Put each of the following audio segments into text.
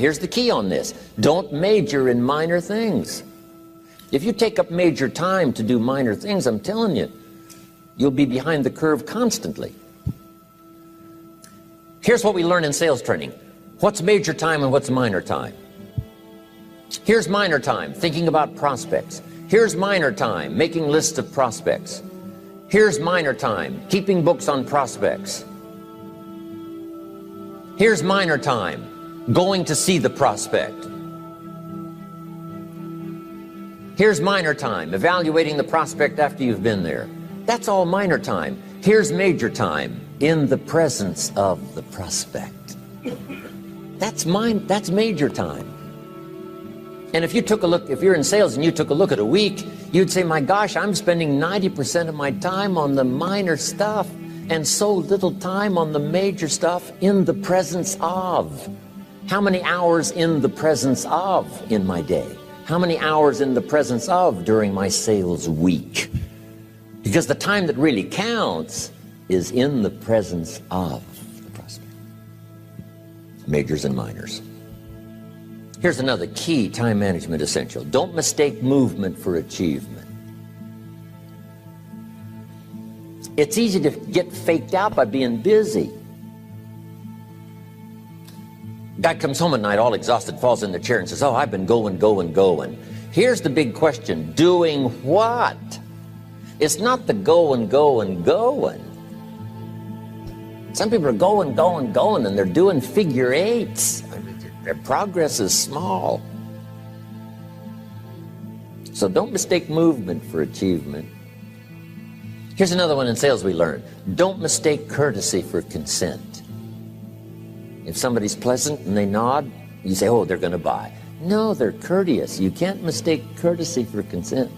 Here's the key on this. Don't major in minor things. If you take up major time to do minor things, I'm telling you, you'll be behind the curve constantly. Here's what we learn in sales training. What's major time and what's minor time? Here's minor time, thinking about prospects. Here's minor time, making lists of prospects. Here's minor time, keeping books on prospects. Here's minor time, going to see the prospect. Here's minor time, evaluating the prospect after you've been there. That's all minor time. Here's major time, in the presence of the prospect. That's major time. And if you took a look, if you're in sales and you took a look at a week, you'd say, my gosh, I'm spending 90% of my time on the minor stuff and so little time on the major stuff in the presence of. How many hours in the presence of in my day? How many hours in the presence of during my sales week? Because the time that really counts is in the presence of the prospect. Majors and minors. Here's another key time management essential. Don't mistake movement for achievement. It's easy to get faked out by being busy. Guy comes home at night all exhausted, falls in the chair and says, oh, I've been going. Here's the big question. Doing what? It's not the going. Some people are going, and they're doing figure eights. I mean, their progress is small. So don't mistake movement for achievement. Here's another one in sales we learned. Don't mistake courtesy for consent. If somebody's pleasant and they nod, you say, oh, they're going to buy. No, they're courteous. You can't mistake courtesy for consent.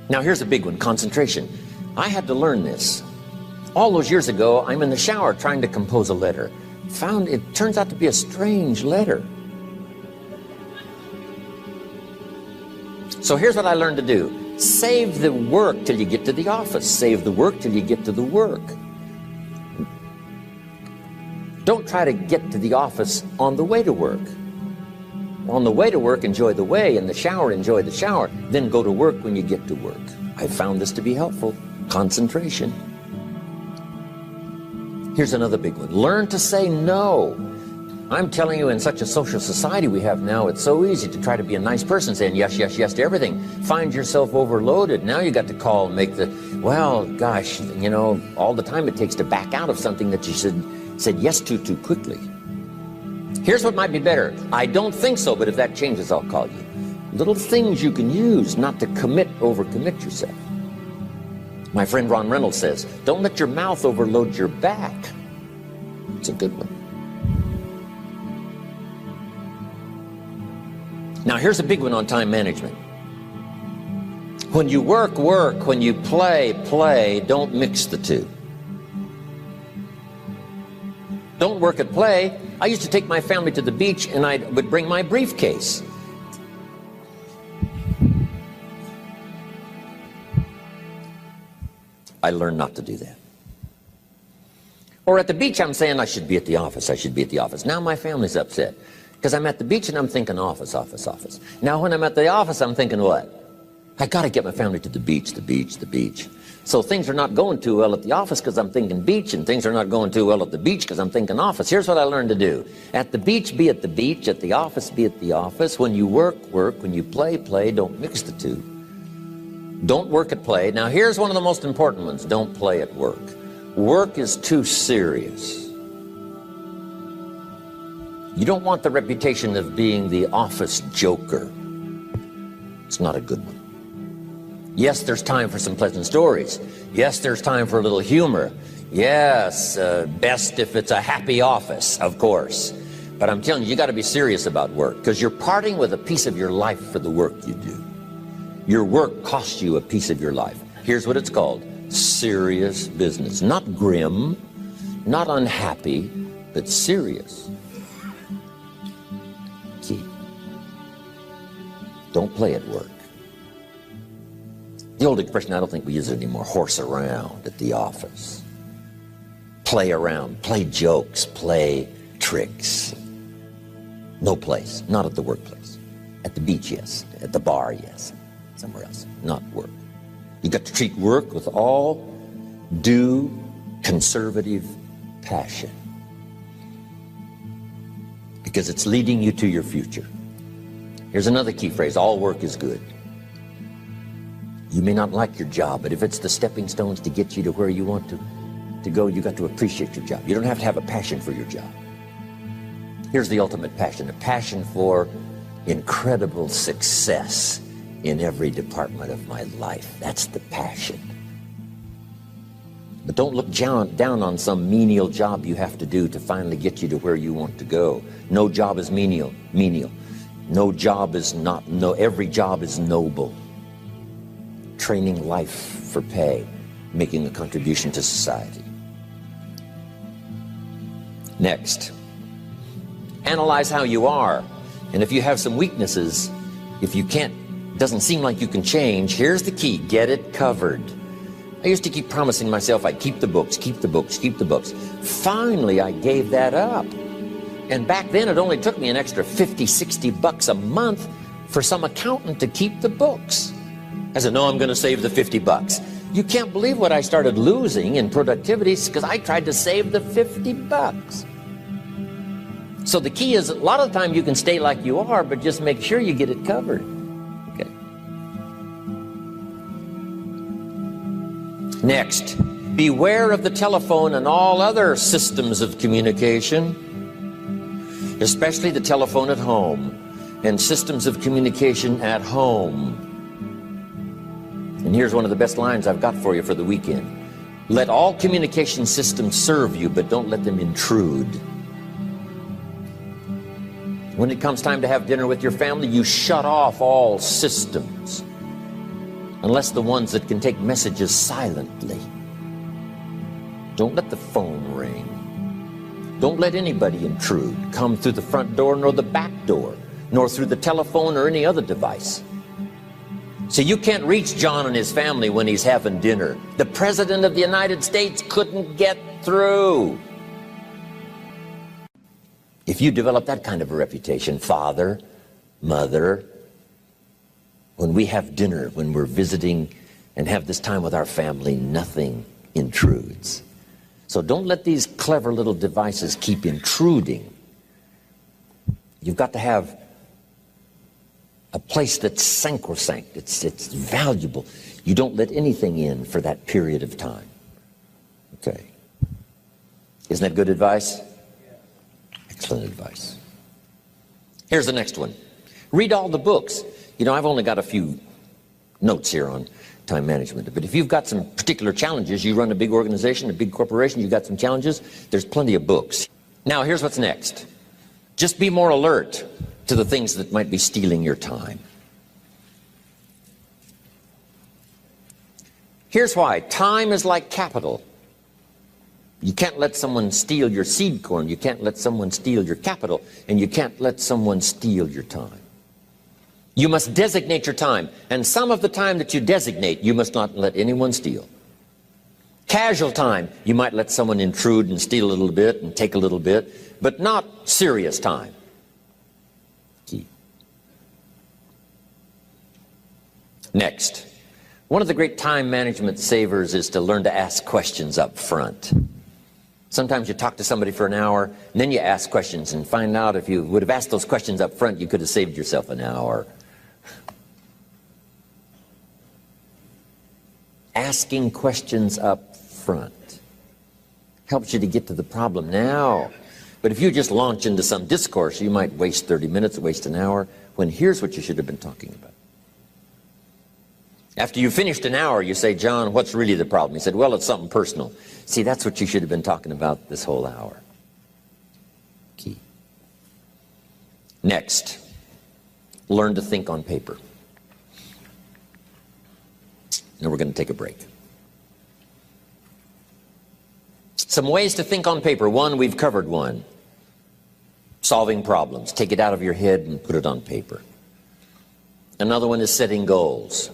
Now here's a big one, concentration. I had to learn this. All those years ago, I'm in the shower trying to compose a letter. Found it turns out to be a strange letter. So here's what I learned to do. Save the work till you get to the office. Save the work till you get to the work. Don't try to get to the office on the way to work. On the way to work, enjoy the way. In the shower, enjoy the shower. Then go to work when you get to work. I found this to be helpful. Concentration. Here's another big one. Learn to say no. I'm telling you, in such a social society we have now, it's so easy to try to be a nice person, saying yes to everything. Find yourself overloaded. Now you got to call and make the, well, gosh, you know, all the time it takes to back out of something that you said yes to too quickly. Here's what might be better. I don't think so, but if that changes, I'll call you. Little things you can use not to overcommit yourself. My friend Ron Reynolds says, don't let your mouth overload your back. It's a good one. Now here's a big one on time management. When you work, when you play, don't mix the two. Don't work at play. I used to take my family to the beach and I would bring my briefcase. I learned not to do that. Or at the beach, I'm saying I should be at the office. Now my family's upset because I'm at the beach and I'm thinking office. Now when I'm at the office, I'm thinking what? I got to get my family to the beach. So things are not going too well at the office because I'm thinking beach, and things are not going too well at the beach because I'm thinking office. Here's what I learned to do. At the beach, be at the beach. At the office, be at the office. When you work. When you play. Don't mix the two. Don't work at play. Now here's one of the most important ones. Don't play at work. Work is too serious. You don't want the reputation of being the office joker. It's not a good one. Yes, there's time for some pleasant stories. Yes, there's time for a little humor. Yes, best if it's a happy office, of course. But I'm telling you, you got to be serious about work because you're parting with a piece of your life for the work you do. Your work costs you a piece of your life. Here's what it's called. Serious business. Not grim, not unhappy, but serious. Key. Don't play at work. The old expression, I don't think we use it anymore, horse around at the office. Play around, play jokes, play tricks. No place, not at the workplace. At the beach, yes. At the bar, yes. Somewhere else, not work. You got to treat work with all due conservative passion, because it's leading you to your future. Here's another key phrase: all work is good. You may not like your job, but if it's the stepping stones to get you to where you want to go, you got to appreciate your job. You don't have to have a passion for your job. Here's the ultimate passion: a passion for incredible success in every department of my life. That's the passion. But don't look down on some menial job you have to do to finally get you to where you want to go. No job is menial. No job is not, every job is noble. Training life for pay, making a contribution to society. Next, analyze how you are. And if you have some weaknesses, if you can't, doesn't seem like you can change, here's the key: get it covered. I used to keep promising myself I'd keep the books, keep the books, keep the books. Finally, I gave that up. And back then, it only took me an extra 50, 60 bucks a month for some accountant to keep the books. I said, no, I'm going to save the 50 bucks. You can't believe what I started losing in productivity because I tried to save the 50 bucks. So the key is, a lot of the time you can stay like you are, but just make sure you get it covered. Okay. Next, beware of the telephone and all other systems of communication, especially the telephone at home and systems of communication at home. And here's one of the best lines I've got for you for the weekend: let all communication systems serve you, but don't let them intrude. When it comes time to have dinner with your family, you shut off all systems, unless the ones that can take messages silently. Don't let the phone ring. Don't let anybody intrude, come through the front door nor the back door, nor through the telephone or any other device. So you can't reach John and his family when he's having dinner. The President of the United States couldn't get through. If you develop that kind of a reputation, father, mother, when we have dinner, when we're visiting and have this time with our family, nothing intrudes. So don't let these clever little devices keep intruding. You've got to have a place that's sacrosanct, it's valuable. You don't let anything in for that period of time. Okay. Isn't that good advice? Excellent advice. Here's the next one. Read all the books. You know, I've only got a few notes here on time management, but if you've got some particular challenges, you run a big organization, a big corporation, you've got some challenges, there's plenty of books. Now, here's what's next. Just be more alert to the things that might be stealing your time. Here's why. Time is like capital. You can't let someone steal your seed corn. You can't let someone steal your capital. And you can't let someone steal your time. You must designate your time. And some of the time that you designate, you must not let anyone steal. Casual time, you might let someone intrude and steal a little bit and take a little bit, but not serious time. Key. Next, one of the great time management savers is to learn to ask questions up front. Sometimes you talk to somebody for an hour, and then you ask questions and find out if you would have asked those questions up front, you could have saved yourself an hour. Asking questions up front helps you to get to the problem now. But if you just launch into some discourse, you might waste 30 minutes, waste an hour, when here's what you should have been talking about. After you finished an hour, you say, John, what's really the problem? He said, well, it's something personal. See, that's what you should have been talking about this whole hour. Key. Next, learn to think on paper. Now we're going to take a break. Some ways to think on paper. One, we've covered one. Solving problems. Take it out of your head and put it on paper. Another one is setting goals.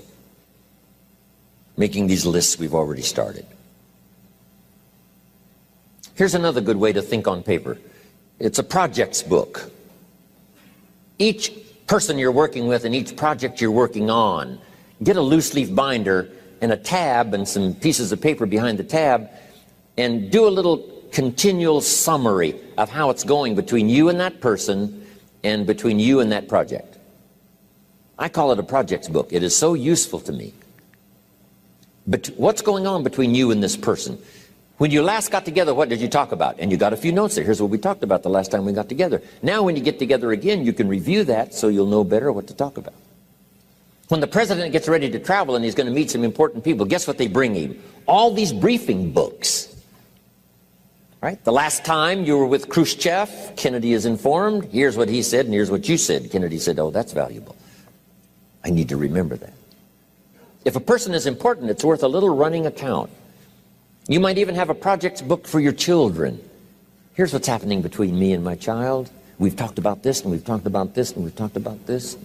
making these lists we've already started. Here's another good way to think on paper. It's a projects book. Each person you're working with and each project you're working on, get a loose leaf binder and a tab and some pieces of paper behind the tab, and do a little continual summary of how it's going between you and that person and between you and that project. I call it a projects book. It is so useful to me. But what's going on between you and this person? When you last got together, what did you talk about? And you got a few notes there. Here's what we talked about the last time we got together. Now when you get together again, you can review that so you'll know better what to talk about. When the president gets ready to travel and he's going to meet some important people, guess what they bring him? All these briefing books. Right? The last time you were with Khrushchev, Kennedy is informed. Here's what he said and here's what you said. Kennedy said, oh, that's valuable. I need to remember that. If a person is important, it's worth a little running account. You might even have a projects book for your children. Here's what's happening between me and my child. We've talked about this, and we've talked about this, and we've talked about this.